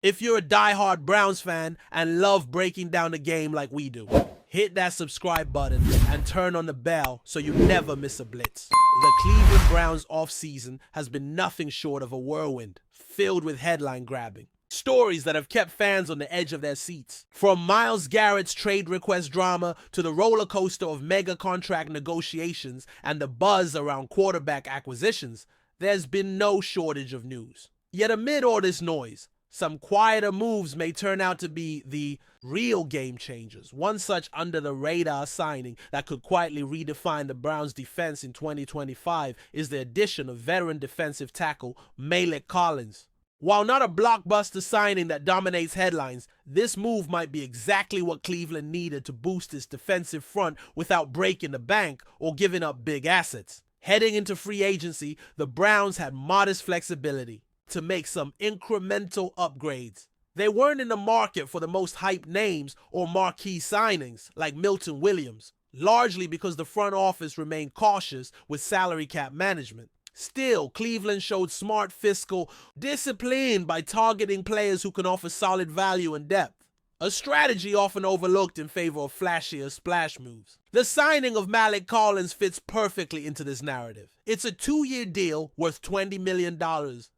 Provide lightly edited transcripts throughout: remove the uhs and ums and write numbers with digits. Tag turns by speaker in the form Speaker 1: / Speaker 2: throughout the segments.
Speaker 1: if you're a die-hard Browns fan and love breaking down the game like we do. Hit that subscribe button and turn on the bell so you never miss a blitz. The Cleveland Browns offseason has been nothing short of a whirlwind, filled with headline grabbing. Stories that have kept fans on the edge of their seats. From Myles Garrett's trade request drama to the roller coaster of mega contract negotiations and the buzz around quarterback acquisitions, there's been no shortage of news. Yet amid all this noise, some quieter moves may turn out to be the real game changers. One such under-the-radar signing that could quietly redefine the Browns' defense in 2025 is the addition of veteran defensive tackle Malik Collins. While not a blockbuster signing that dominates headlines, this move might be exactly what Cleveland needed to boost its defensive front without breaking the bank or giving up big assets. Heading into free agency, the Browns had modest flexibility to make some incremental upgrades. They weren't in the market for the most hyped names or marquee signings like Milton Williams, largely because the front office remained cautious with salary cap management. Still, Cleveland showed smart fiscal discipline by targeting players who can offer solid value and depth, a strategy often overlooked in favor of flashier splash moves. The signing of Malik Collins fits perfectly into this narrative. It's a 2-year deal worth $20 million,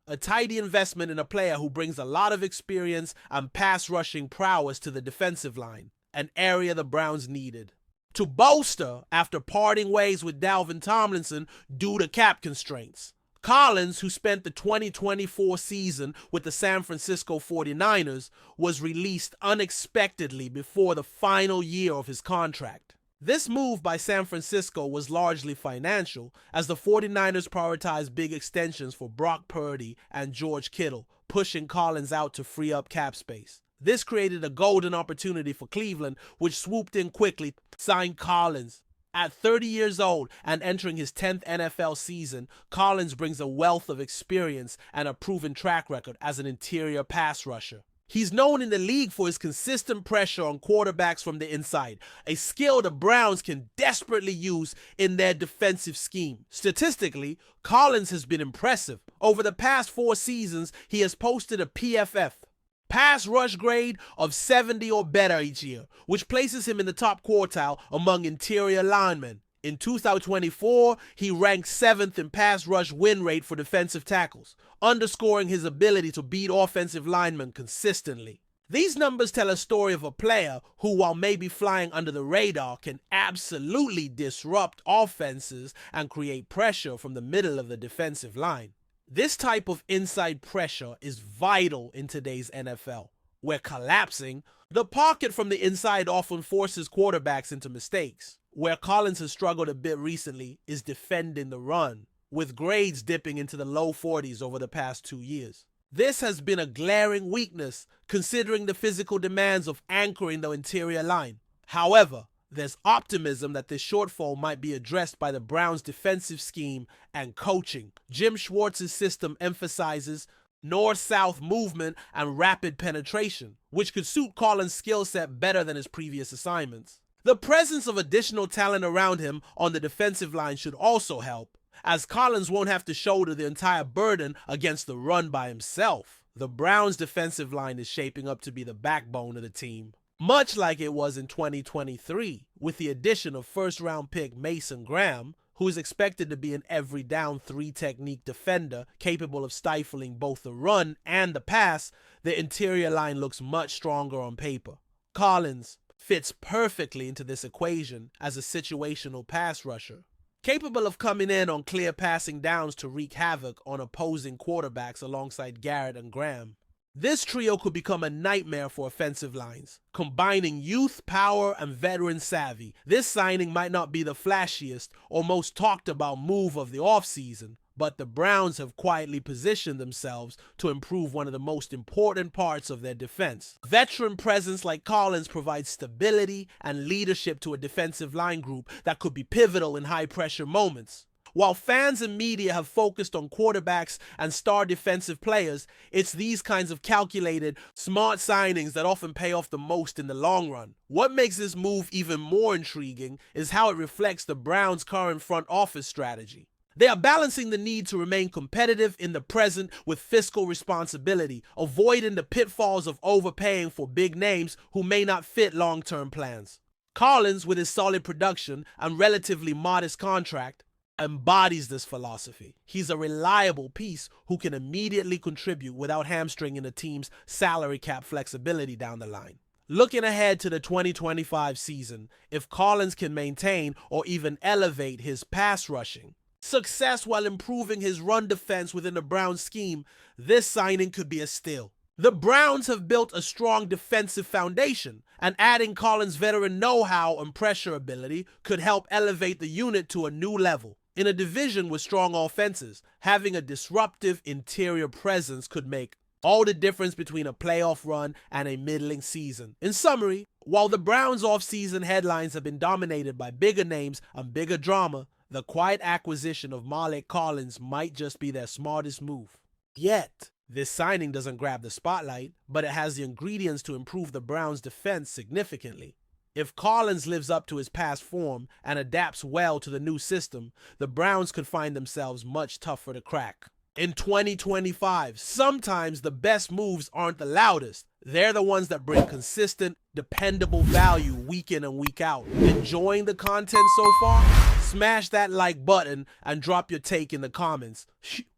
Speaker 1: a tidy investment in a player who brings a lot of experience and pass rushing prowess to the defensive line, an area the Browns needed to bolster after parting ways with Dalvin Tomlinson due to cap constraints. Collins, who spent the 2024 season with the San Francisco 49ers, was released unexpectedly before the final year of his contract. This move by San Francisco was largely financial, as the 49ers prioritized big extensions for Brock Purdy and George Kittle, pushing Collins out to free up cap space. This created a golden opportunity for Cleveland, which swooped in quickly, signed Collins. At 30 years old and entering his 10th NFL season, Collins brings a wealth of experience and a proven track record as an interior pass rusher. He's known in the league for his consistent pressure on quarterbacks from the inside, a skill the Browns can desperately use in their defensive scheme. Statistically, Collins has been impressive. Over the past 4 seasons, he has posted a PFF, pass rush grade, of 70 or better each year, which places him in the top quartile among interior linemen. In 2024, he ranked 7th in pass rush win rate for defensive tackles, underscoring his ability to beat offensive linemen consistently. These numbers tell a story of a player who, while maybe flying under the radar, can absolutely disrupt offenses and create pressure from the middle of the defensive line. This type of inside pressure is vital in today's NFL, where collapsing the pocket from the inside often forces quarterbacks into mistakes. Where Collins has struggled a bit recently is defending the run, with grades dipping into the low 40s over the past 2 years. This has been a glaring weakness considering the physical demands of anchoring the interior line. However, there's optimism that this shortfall might be addressed by the Browns' defensive scheme and coaching. Jim Schwartz's system emphasizes north-south movement and rapid penetration, which could suit Collins' skill set better than his previous assignments. The presence of additional talent around him on the defensive line should also help, as Collins won't have to shoulder the entire burden against the run by himself. The Browns' defensive line is shaping up to be the backbone of the team, much like it was in 2023, with the addition of first-round pick Mason Graham, who is expected to be an every down 3 technique defender capable of stifling both the run and the pass. The interior line looks much stronger on paper. Collins fits perfectly into this equation as a situational pass rusher, capable of coming in on clear passing downs to wreak havoc on opposing quarterbacks alongside Garrett and Graham. This trio could become a nightmare for offensive lines, combining youth, power, and veteran savvy. This signing might not be the flashiest or most talked about move of the offseason, but the Browns have quietly positioned themselves to improve one of the most important parts of their defense. Veteran presence like Collins provides stability and leadership to a defensive line group that could be pivotal in high-pressure moments. While fans and media have focused on quarterbacks and star defensive players, it's these kinds of calculated, smart signings that often pay off the most in the long run. What makes this move even more intriguing is how it reflects the Browns' current front office strategy. They are balancing the need to remain competitive in the present with fiscal responsibility, avoiding the pitfalls of overpaying for big names who may not fit long-term plans. Collins, with his solid production and relatively modest contract, embodies this philosophy. He's a reliable piece who can immediately contribute without hamstringing the team's salary cap flexibility down the line. Looking ahead to the 2025 season, if Collins can maintain or even elevate his pass rushing success while improving his run defense within the Browns scheme, this signing could be a steal. The Browns have built a strong defensive foundation, and adding Collins' veteran know-how and pressure ability could help elevate the unit to a new level. In a division with strong offenses, having a disruptive interior presence could make all the difference between a playoff run and a middling season. In summary, while the Browns' offseason headlines have been dominated by bigger names and bigger drama, the quiet acquisition of Myles Collins might just be their smartest move. Yet, this signing doesn't grab the spotlight, but it has the ingredients to improve the Browns' defense significantly. If Collins lives up to his past form and adapts well to the new system, the Browns could find themselves much tougher to crack. In 2025, sometimes the best moves aren't the loudest. They're the ones that bring consistent, dependable value week in and week out. Enjoying the content so far? Smash that like button and drop your take in the comments.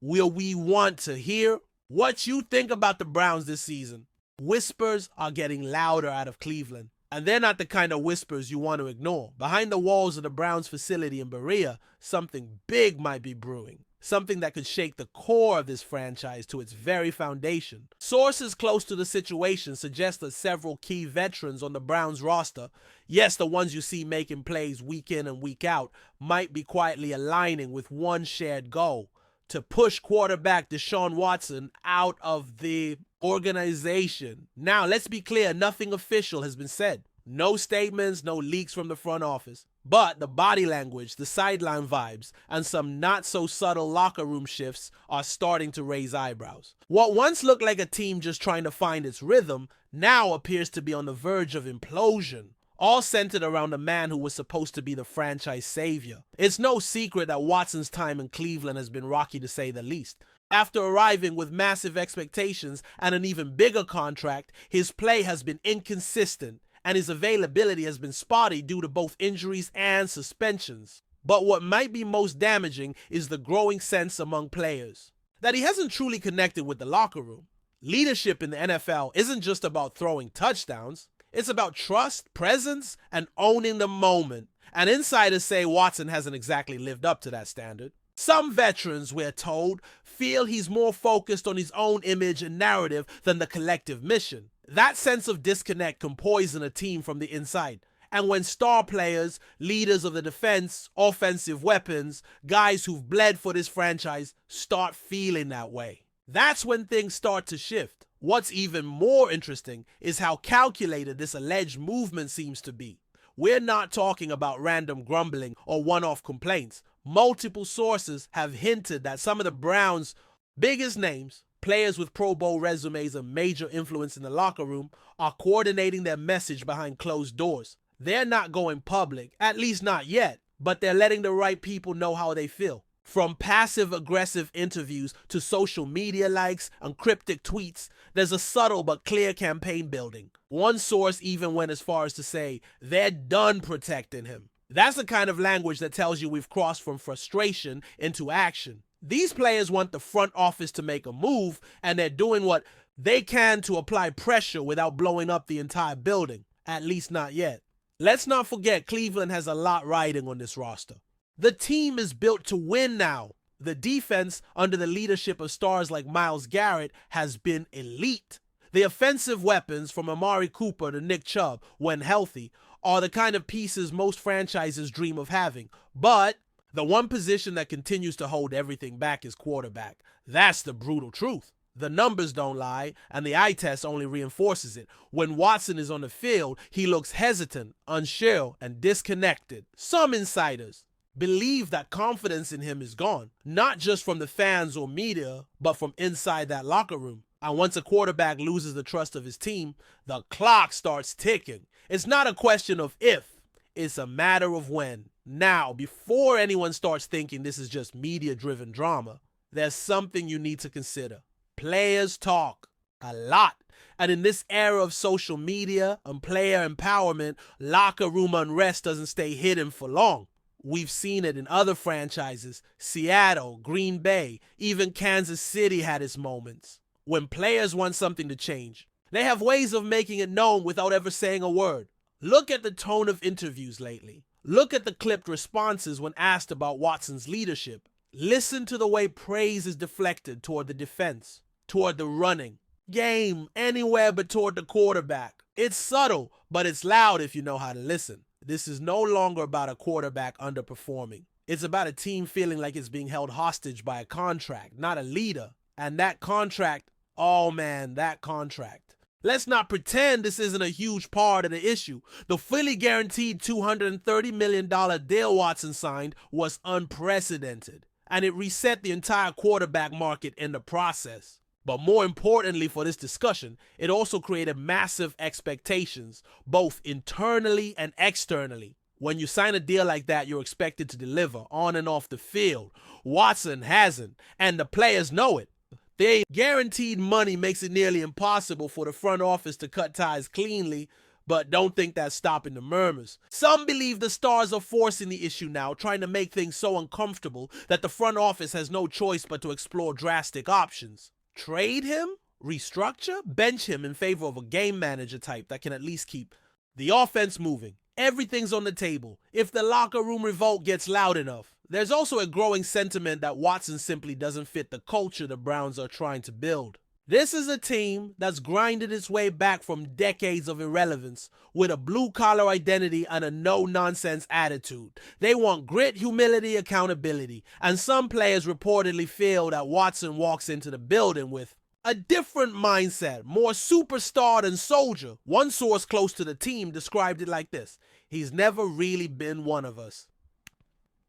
Speaker 1: Will we want to hear what you think about the Browns this season? Whispers are getting louder out of Cleveland, and they're not the kind of whispers you want to ignore. Behind the walls of the Browns facility in Berea, something big might be brewing. Something that could shake the core of this franchise to its very foundation. Sources close to the situation suggest that several key veterans on the Browns roster, yes, the ones you see making plays week in and week out, might be quietly aligning with one shared goal: to push quarterback Deshaun Watson out of the organization. Now, let's be clear, nothing official has been said. No statements, no leaks from the front office. But the body language, the sideline vibes, and some not-so-subtle locker room shifts are starting to raise eyebrows. What once looked like a team just trying to find its rhythm now appears to be on the verge of implosion, all centered around a man who was supposed to be the franchise savior. It's no secret that Watson's time in Cleveland has been rocky to say the least. After arriving with massive expectations and an even bigger contract, his play has been inconsistent, and his availability has been spotty due to both injuries and suspensions. But what might be most damaging is the growing sense among players that he hasn't truly connected with the locker room. Leadership in the NFL isn't just about throwing touchdowns. It's about trust, presence, and owning the moment. And insiders say Watson hasn't exactly lived up to that standard. Some veterans, we're told, feel he's more focused on his own image and narrative than the collective mission. That sense of disconnect can poison a team from the inside. And when star players, leaders of the defense, offensive weapons, guys who've bled for this franchise start feeling that way, that's when things start to shift. What's even more interesting is how calculated this alleged movement seems to be. We're not talking about random grumbling or one-off complaints. Multiple sources have hinted that some of the Browns' biggest names, players with Pro Bowl resumes and major influence in the locker room, are coordinating their message behind closed doors. They're not going public, at least not yet, but they're letting the right people know how they feel. From passive-aggressive interviews to social media likes and cryptic tweets, there's a subtle but clear campaign building. One source even went as far as to say they're done protecting him. That's the kind of language that tells you we've crossed from frustration into action. These players want the front office to make a move, and they're doing what they can to apply pressure without blowing up the entire building. At least not yet. Let's not forget Cleveland has a lot riding on this roster. The team is built to win now. The defense, under the leadership of stars like Myles Garrett, has been elite. The offensive weapons, from Amari Cooper to Nick Chubb, when healthy, are the kind of pieces most franchises dream of having. But the one position that continues to hold everything back is quarterback. That's the brutal truth. The numbers don't lie, and the eye test only reinforces it. When Watson is on the field, he looks hesitant, unsure, and disconnected. Some insiders believe that confidence in him is gone, not just from the fans or media, but from inside that locker room. And once a quarterback loses the trust of his team, the clock starts ticking. It's not a question of if, it's a matter of when. Now, before anyone starts thinking this is just media-driven drama, there's something you need to consider. Players talk a lot. And in this era of social media and player empowerment, locker room unrest doesn't stay hidden for long. We've seen it in other franchises. Seattle, Green Bay, even Kansas City had its moments. When players want something to change, they have ways of making it known without ever saying a word. Look at the tone of interviews lately. Look at the clipped responses when asked about Watson's leadership. Listen to the way praise is deflected toward the defense, toward the running game, anywhere but toward the quarterback. It's subtle, but it's loud if you know how to listen. This is no longer about a quarterback underperforming. It's about a team feeling like it's being held hostage by a contract, not a leader. And that contract, oh man, that contract. Let's not pretend this isn't a huge part of the issue. The fully guaranteed $230 million deal Watson signed was unprecedented, and it reset the entire quarterback market in the process. But more importantly for this discussion, it also created massive expectations, both internally and externally. When you sign a deal like that, you're expected to deliver on and off the field. Watson hasn't, and the players know it. The guaranteed money makes it nearly impossible for the front office to cut ties cleanly, but don't think that's stopping the murmurs. Some believe the stars are forcing the issue now, trying to make things so uncomfortable that the front office has no choice but to explore drastic options. Trade him? Restructure? Bench him in favor of a game manager type that can at least keep the offense moving. Everything's on the table if the locker room revolt gets loud enough. There's also a growing sentiment that Watson simply doesn't fit the culture the Browns are trying to build. This is a team that's grinded its way back from decades of irrelevance with a blue-collar identity and a no-nonsense attitude. They want grit, humility, accountability, and some players reportedly feel that Watson walks into the building with a different mindset, more superstar than soldier. One source close to the team described it like this: "He's never really been one of us."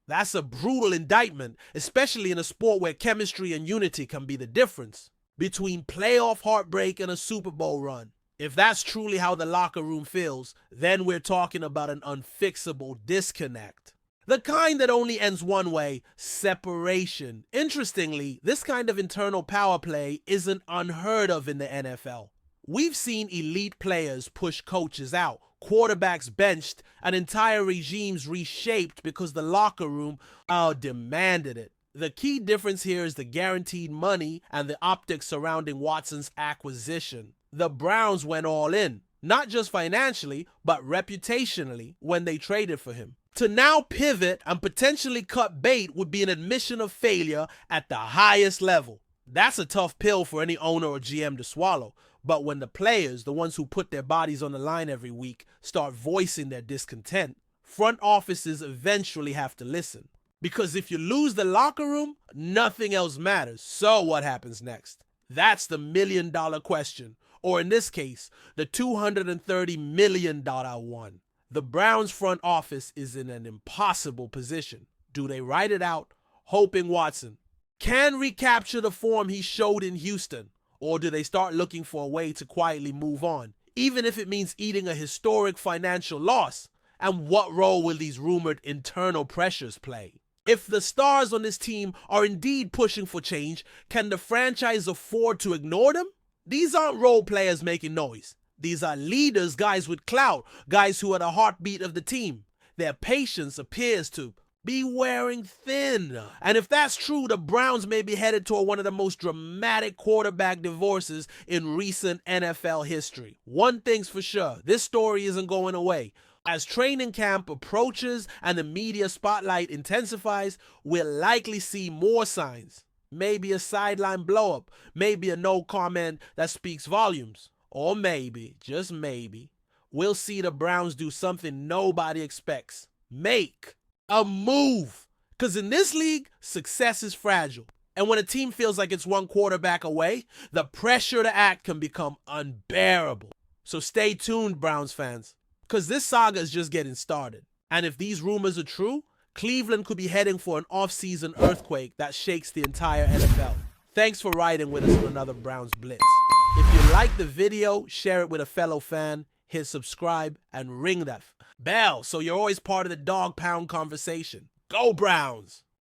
Speaker 1: That's a brutal indictment, especially in a sport where chemistry and unity can be the difference between playoff heartbreak and a Super Bowl run. If that's truly how the locker room feels, then we're talking about an unfixable disconnect. The kind that only ends one way: separation. Interestingly, this kind of internal power play isn't unheard of in the NFL. We've seen elite players push coaches out, quarterbacks benched, and entire regimes reshaped because the locker room demanded it. The key difference here is the guaranteed money and the optics surrounding Watson's acquisition. The Browns went all in, not just financially, but reputationally when they traded for him. To now pivot and potentially cut bait would be an admission of failure at the highest level. That's a tough pill for any owner or GM to swallow. But when the players, the ones who put their bodies on the line every week, start voicing their discontent, front offices eventually have to listen. Because if you lose the locker room, nothing else matters. So what happens next? That's the million-dollar question. Or in this case, the $230 million one. The Browns front office is in an impossible position. Do they ride it out, hoping Watson can recapture the form he showed in Houston? Or do they start looking for a way to quietly move on, even if it means eating a historic financial loss? And what role will these rumored internal pressures play? If the stars on this team are indeed pushing for change, can the franchise afford to ignore them? These aren't role players making noise. These are leaders, guys with clout, guys who are the heartbeat of the team. Their patience appears to be wearing thin. And if that's true, the Browns may be headed toward one of the most dramatic quarterback divorces in recent NFL history. One thing's for sure, this story isn't going away. As training camp approaches and the media spotlight intensifies, we'll likely see more signs. Maybe a sideline blow-up, maybe a no comment that speaks volumes. Or maybe, just maybe, we'll see the Browns do something nobody expects. Make a move. Because in this league, success is fragile. And when a team feels like it's one quarterback away, the pressure to act can become unbearable. So stay tuned, Browns fans, because this saga is just getting started. And if these rumors are true, Cleveland could be heading for an off-season earthquake that shakes the entire NFL. Thanks for riding with us on another Browns Blitz. If you like the video, share it with a fellow fan. hit subscribe, and ring that bell so you're always part of the Dawg Pound conversation. Go Browns!